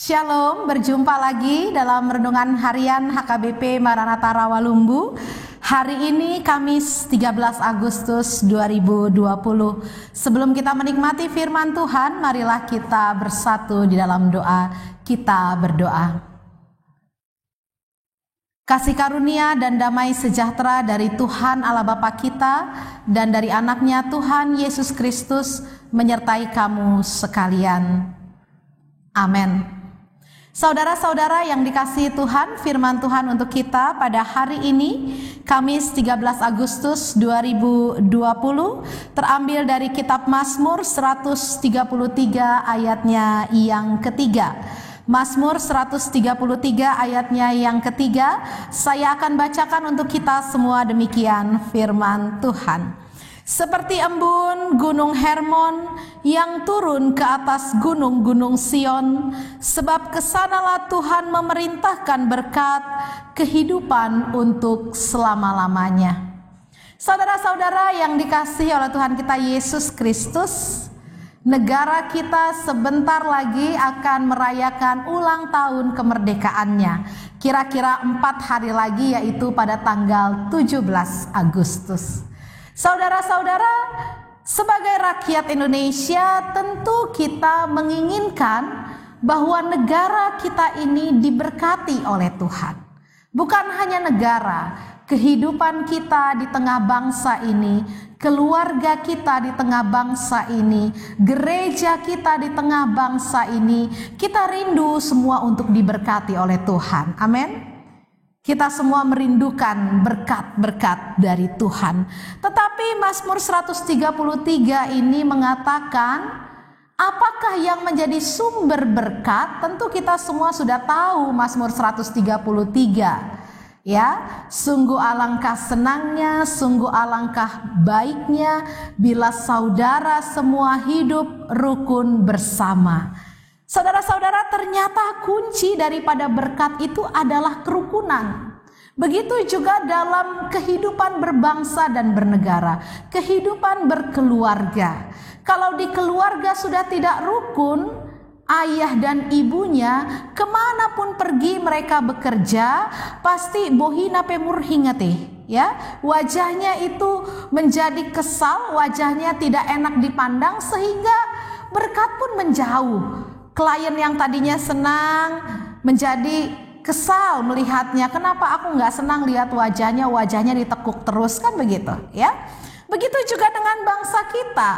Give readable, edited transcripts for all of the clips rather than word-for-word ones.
Shalom, berjumpa lagi dalam renungan harian HKBP Maranatha Rawalumbu. Hari ini Kamis 13 Agustus 2020. Sebelum kita menikmati firman Tuhan, marilah kita bersatu di dalam doa. Kita berdoa. Kasih karunia dan damai sejahtera dari Tuhan Allah Bapa kita dan dari anaknya Tuhan Yesus Kristus menyertai kamu sekalian. Amin. Saudara-saudara yang dikasihi Tuhan, firman Tuhan untuk kita pada hari ini, Kamis 13 Agustus 2020, terambil dari kitab Mazmur 133 ayatnya yang ketiga. Mazmur 133 ayatnya yang ketiga, saya akan bacakan untuk kita semua demikian firman Tuhan. Seperti embun gunung Hermon yang turun ke atas gunung-gunung Sion, sebab kesanalah Tuhan memerintahkan berkat kehidupan untuk selama-lamanya. Saudara-saudara yang dikasihi oleh Tuhan kita Yesus Kristus, negara kita sebentar lagi akan merayakan ulang tahun kemerdekaannya. Kira-kira 4 hari lagi, yaitu pada tanggal 17 Agustus. Saudara-saudara, sebagai rakyat Indonesia tentu kita menginginkan bahwa negara kita ini diberkati oleh Tuhan. Bukan hanya negara, kehidupan kita di tengah bangsa ini, keluarga kita di tengah bangsa ini, gereja kita di tengah bangsa ini, kita rindu semua untuk diberkati oleh Tuhan. Amin. Kita semua merindukan berkat-berkat dari Tuhan. Tetapi Mazmur 133 ini mengatakan, apakah yang menjadi sumber berkat? Tentu kita semua sudah tahu Mazmur 133. Ya, sungguh alangkah senangnya, sungguh alangkah baiknya bila saudara semua hidup rukun bersama. Saudara-saudara, ternyata kunci daripada berkat itu adalah kerukunan. Begitu juga dalam kehidupan berbangsa dan bernegara, kehidupan berkeluarga. Kalau di keluarga sudah tidak rukun, ayah dan ibunya kemanapun pergi mereka bekerja, pasti bohina pemur hingate. Ya, wajahnya itu menjadi kesal, wajahnya tidak enak dipandang, sehingga berkat pun menjauh. Klien yang tadinya senang menjadi kesal melihatnya. Kenapa aku nggak senang lihat wajahnya ditekuk terus, kan begitu ya. Begitu juga dengan bangsa kita.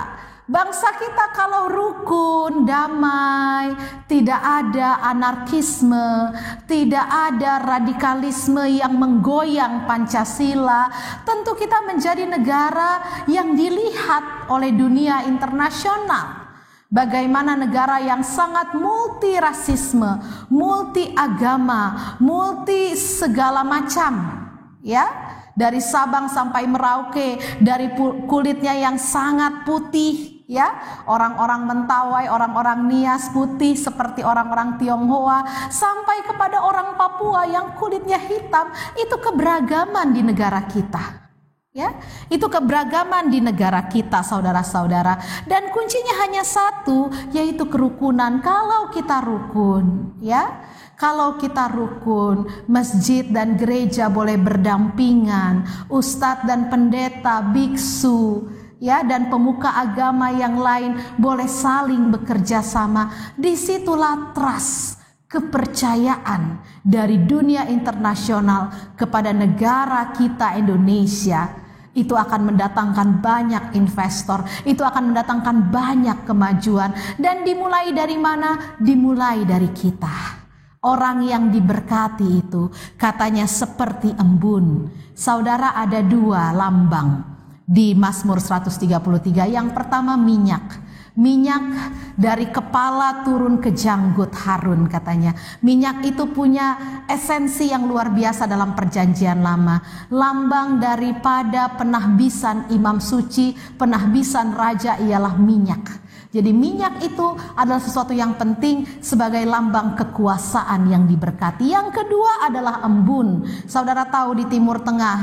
Bangsa kita kalau rukun, damai, tidak ada anarkisme, tidak ada radikalisme yang menggoyang Pancasila, tentu kita menjadi negara yang dilihat oleh dunia internasional. Bagaimana negara yang sangat multi rasisme, multi agama, multi segala macam, ya, dari Sabang sampai Merauke, dari kulitnya yang sangat putih, ya, orang-orang Mentawai, orang-orang Nias putih seperti orang-orang Tionghoa, sampai kepada orang Papua yang kulitnya hitam. Itu keberagaman di negara kita. Ya, itu keberagaman di negara kita, saudara-saudara. Dan kuncinya hanya satu, yaitu kerukunan. Kalau kita rukun, ya, kalau kita rukun, masjid dan gereja boleh berdampingan, ustadz dan pendeta, biksu, ya, dan pemuka agama yang lain boleh saling bekerja sama. Disitulah trust, kepercayaan dari dunia internasional kepada negara kita Indonesia. Itu akan mendatangkan banyak investor, itu akan mendatangkan banyak kemajuan. Dan dimulai dari mana? Dimulai dari kita. Orang yang diberkati itu katanya seperti embun. Saudara, ada 2 lambang di Mazmur 133. Yang pertama minyak. Minyak dari kepala turun ke janggut Harun, katanya. Minyak itu punya esensi yang luar biasa dalam perjanjian lama. Lambang daripada penahbisan imam suci, penahbisan raja ialah minyak. Jadi minyak itu adalah sesuatu yang penting sebagai lambang kekuasaan yang diberkati. Yang kedua adalah embun. Saudara tahu di Timur Tengah,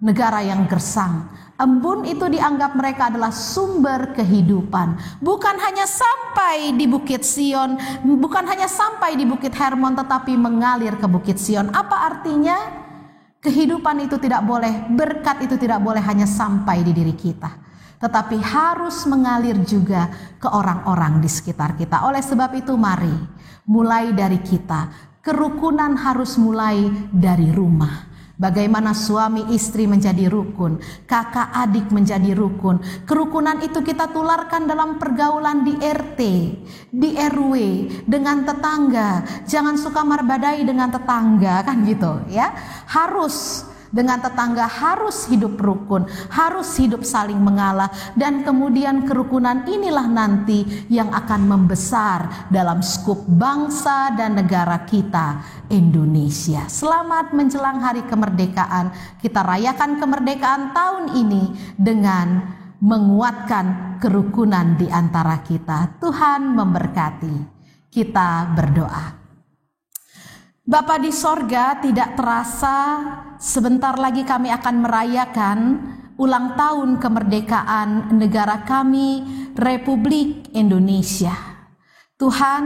negara yang gersang, Embun itu dianggap mereka adalah sumber kehidupan. Bukan hanya sampai di Bukit Sion, bukan hanya sampai di Bukit Hermon, tetapi mengalir ke Bukit Sion. Apa artinya? Kehidupan itu tidak boleh, berkat itu tidak boleh hanya sampai di diri kita, tetapi harus mengalir juga ke orang-orang di sekitar kita. Oleh sebab itu mari, mulai dari kita. Kerukunan harus mulai dari rumah. Bagaimana suami istri menjadi rukun, kakak adik menjadi rukun. Kerukunan itu kita tularkan dalam pergaulan di RT, di RW, dengan tetangga. Jangan suka marbadai dengan tetangga, kan gitu ya. Harus dengan tetangga, harus hidup rukun, harus hidup saling mengalah. Dan kemudian kerukunan inilah nanti yang akan membesar dalam skup bangsa dan negara kita, Indonesia. Selamat menjelang hari kemerdekaan. Kita rayakan kemerdekaan tahun ini dengan menguatkan kerukunan di antara kita. Tuhan memberkati. Kita berdoa. Bapa di sorga, tidak terasa sebentar lagi kami akan merayakan ulang tahun kemerdekaan negara kami, Republik Indonesia. Tuhan,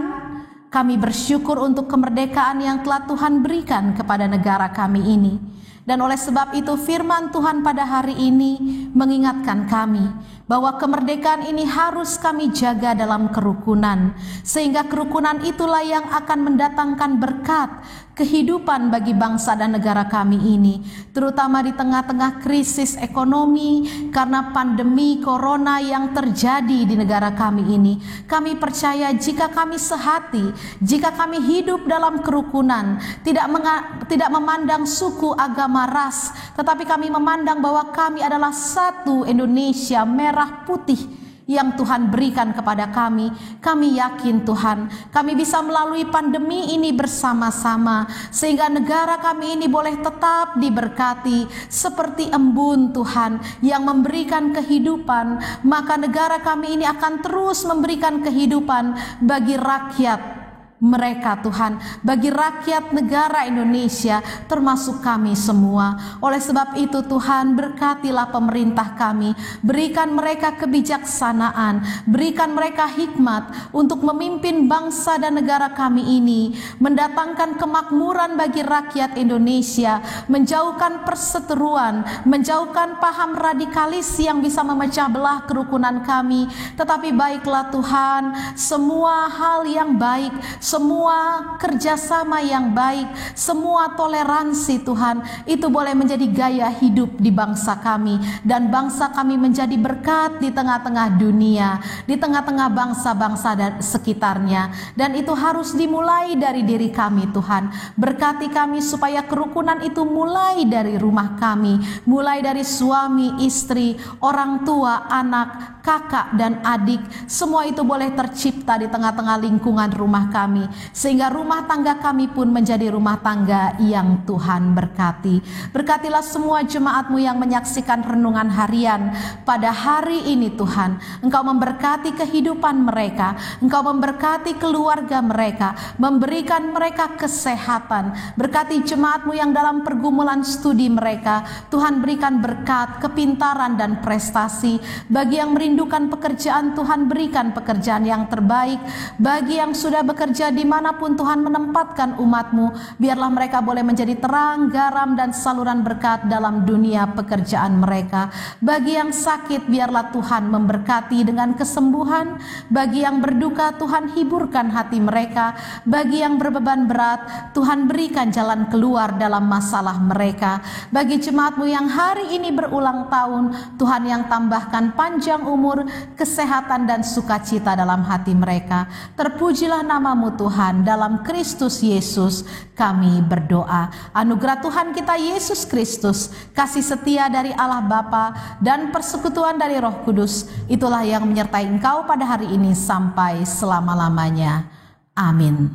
kami bersyukur untuk kemerdekaan yang telah Tuhan berikan kepada negara kami ini. Dan oleh sebab itu firman Tuhan pada hari ini mengingatkan kami bahwa kemerdekaan ini harus kami jaga dalam kerukunan, sehingga kerukunan itulah yang akan mendatangkan berkat kehidupan bagi bangsa dan negara kami ini, terutama di tengah-tengah krisis ekonomi karena pandemi corona yang terjadi di negara kami ini. Kami percaya jika kami sehati, jika kami hidup dalam kerukunan, tidak memandang suku, agama, ras, tetapi kami memandang bahwa kami adalah satu Indonesia merah putih yang Tuhan berikan kepada kami. Kami yakin Tuhan, kami bisa melalui pandemi ini bersama-sama, sehingga negara kami ini boleh tetap diberkati seperti embun Tuhan yang memberikan kehidupan. Maka negara kami ini akan terus memberikan kehidupan bagi rakyat mereka Tuhan, bagi rakyat negara Indonesia termasuk kami semua. Oleh sebab itu Tuhan, berkatilah pemerintah kami, berikan mereka kebijaksanaan, berikan mereka hikmat untuk memimpin bangsa dan negara kami ini, mendatangkan kemakmuran bagi rakyat Indonesia, menjauhkan perseteruan, menjauhkan paham radikalis yang bisa memecah belah kerukunan kami. Tetapi baiklah Tuhan, semua hal yang baik, semua kerjasama yang baik, semua toleransi Tuhan, itu boleh menjadi gaya hidup di bangsa kami, dan bangsa kami menjadi berkat di tengah-tengah dunia, di tengah-tengah bangsa-bangsa dan sekitarnya. Dan itu harus dimulai dari diri kami Tuhan. Berkati kami supaya kerukunan itu mulai dari rumah kami, mulai dari suami, istri, orang tua, anak, kakak dan adik. Semua itu boleh tercipta di tengah-tengah lingkungan rumah kami, sehingga rumah tangga kami pun menjadi rumah tangga yang Tuhan berkati. Berkatilah semua jemaat-Mu yang menyaksikan renungan harian pada hari ini Tuhan. Engkau memberkati kehidupan mereka, Engkau memberkati keluarga mereka, memberikan mereka kesehatan. Berkati jemaat-Mu yang dalam pergumulan studi mereka, Tuhan berikan berkat, kepintaran dan prestasi. Bagi yang merindukan pekerjaan, Tuhan berikan pekerjaan yang terbaik. Bagi yang sudah bekerja dimanapun Tuhan menempatkan umat-Mu, biarlah mereka boleh menjadi terang, garam dan saluran berkat dalam dunia pekerjaan mereka. Bagi yang sakit, biarlah Tuhan memberkati dengan kesembuhan. Bagi yang berduka, Tuhan hiburkan hati mereka. Bagi yang berbeban berat, Tuhan berikan jalan keluar dalam masalah mereka. Bagi jemaat-Mu yang hari ini berulang tahun, Tuhan yang tambahkan panjang umur, kesehatan dan sukacita dalam hati mereka. Terpujilah nama-Mu Tuhan, dalam Kristus Yesus kami berdoa. Anugerah Tuhan kita Yesus Kristus, kasih setia dari Allah Bapa dan persekutuan dari Roh Kudus, itulah yang menyertai engkau pada hari ini sampai selama-lamanya. Amin.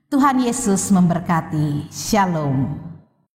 Tuhan Yesus memberkati. Shalom.